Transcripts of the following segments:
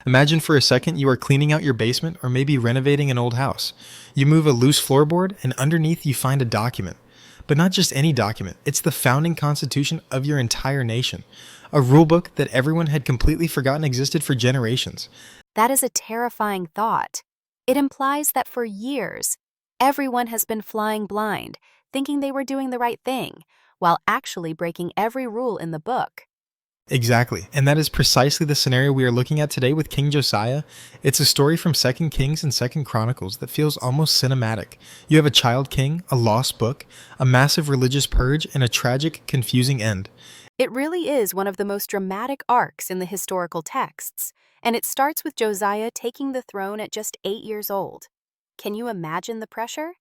Imagine for a second you are cleaning out your basement or maybe renovating an old house. You move a loose floorboard and underneath you find a document. But not just any document, it's the founding constitution of your entire nation. A rulebook that everyone had completely forgotten existed for generations. That is a terrifying thought. It implies that for years, everyone has been flying blind, thinking they were doing the right thing, while actually breaking every rule in the book. Exactly, and that is precisely the scenario we are looking at today with King Josiah. It's a story from Second Kings and Second Chronicles that feels almost cinematic. You have a child king, a lost book, a massive religious purge, and a tragic, confusing end. It really is one of the most dramatic arcs in the historical texts, and it starts with Josiah taking the throne at just 8 years old. Can you imagine the pressure?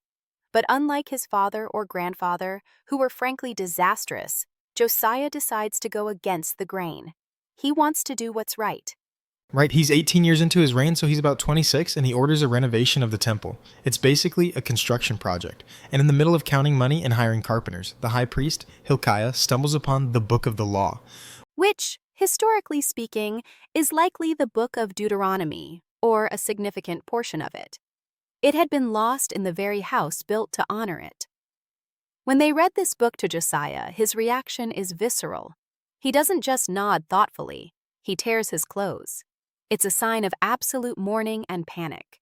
But unlike his father or grandfather, who were frankly disastrous, Josiah decides to go against the grain. He wants to do what's right. Right, he's 18 years into his reign, so he's about 26, and he orders a renovation of the temple. It's basically a construction project. And in the middle of counting money and hiring carpenters, the high priest, Hilkiah, stumbles upon the Book of the Law. Which, historically speaking, is likely the Book of Deuteronomy, or a significant portion of it. It had been lost in the very house built to honor it. When they read this book to Josiah, his reaction is visceral. He doesn't just nod thoughtfully, he tears his clothes. It's a sign of absolute mourning and panic.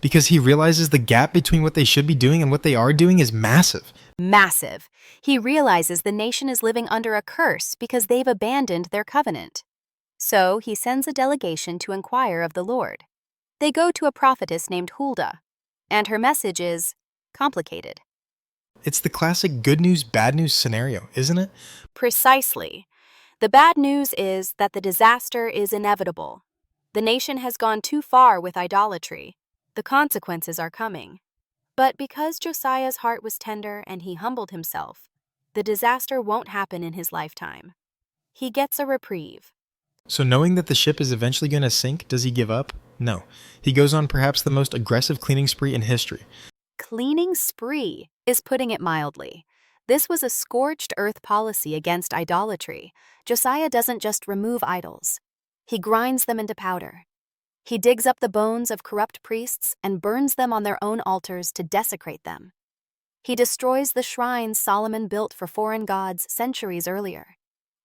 Because he realizes the gap between what they should be doing and what they are doing is massive. Massive. He realizes the nation is living under a curse because they've abandoned their covenant. So he sends a delegation to inquire of the Lord. They go to a prophetess named Huldah, and her message is complicated. It's the classic good news, bad news scenario, isn't it? Precisely. The bad news is that the disaster is inevitable. The nation has gone too far with idolatry. The consequences are coming. But because Josiah's heart was tender and he humbled himself, the disaster won't happen in his lifetime. He gets a reprieve. So knowing that the ship is eventually going to sink, does he give up? No. He goes on perhaps the most aggressive cleaning spree in history. Cleaning spree is putting it mildly. This was a scorched earth policy against idolatry. Josiah doesn't just remove idols. He grinds them into powder. He digs up the bones of corrupt priests and burns them on their own altars to desecrate them. He destroys the shrines Solomon built for foreign gods centuries earlier.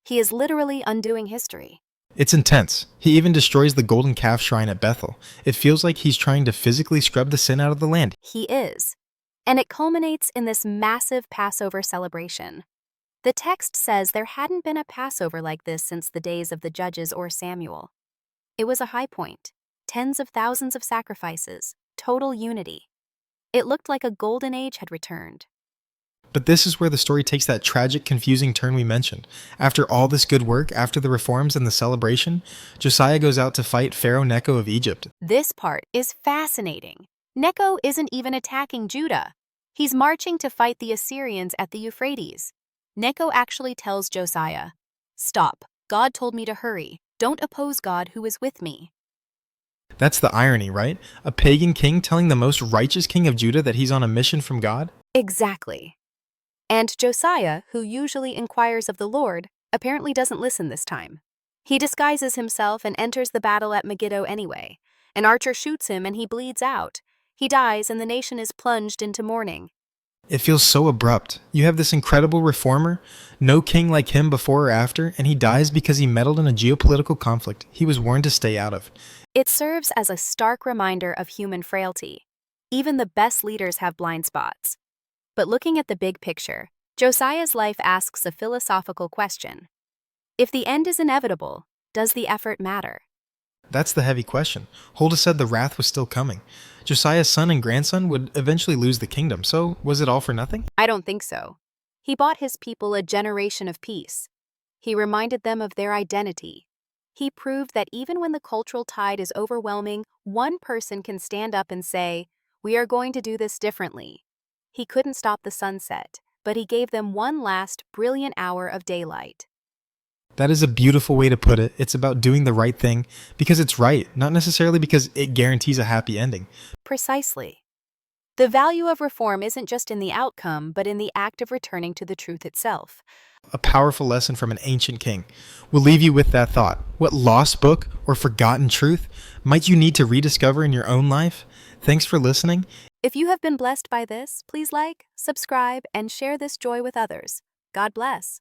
He is literally undoing history. It's intense. He even destroys the golden calf shrine at Bethel. It feels like he's trying to physically scrub the sin out of the land. He is. And it culminates in this massive Passover celebration. The text says there hadn't been a Passover like this since the days of the Judges or Samuel. It was a high point. Tens of thousands of sacrifices. Total unity. It looked like a golden age had returned. But this is where the story takes that tragic, confusing turn we mentioned. After all this good work, after the reforms and the celebration, Josiah goes out to fight Pharaoh Necho of Egypt. This part is fascinating. Necho isn't even attacking Judah. He's marching to fight the Assyrians at the Euphrates. Necho actually tells Josiah, "Stop. God told me to hurry. Don't oppose God who is with me." That's the irony, right? A pagan king telling the most righteous king of Judah that he's on a mission from God? Exactly. And Josiah, who usually inquires of the Lord, apparently doesn't listen this time. He disguises himself and enters the battle at Megiddo anyway. An archer shoots him and he bleeds out. He dies and the nation is plunged into mourning. It feels so abrupt. You have this incredible reformer, no king like him before or after, and he dies because he meddled in a geopolitical conflict he was warned to stay out of. It serves as a stark reminder of human frailty. Even the best leaders have blind spots. But looking at the big picture, Josiah's life asks a philosophical question. If the end is inevitable, does the effort matter? That's the heavy question. Huldah said the wrath was still coming. Josiah's son and grandson would eventually lose the kingdom, so was it all for nothing? I don't think so. He bought his people a generation of peace. He reminded them of their identity. He proved that even when the cultural tide is overwhelming, one person can stand up and say, "We are going to do this differently." He couldn't stop the sunset, but he gave them one last brilliant hour of daylight. That is a beautiful way to put it. It's about doing the right thing because it's right, not necessarily because it guarantees a happy ending. Precisely. The value of reform isn't just in the outcome, but in the act of returning to the truth itself. A powerful lesson from an ancient king. We'll leave you with that thought. What lost book or forgotten truth might you need to rediscover in your own life? Thanks for listening. If you have been blessed by this, please like, subscribe, and share this joy with others. God bless.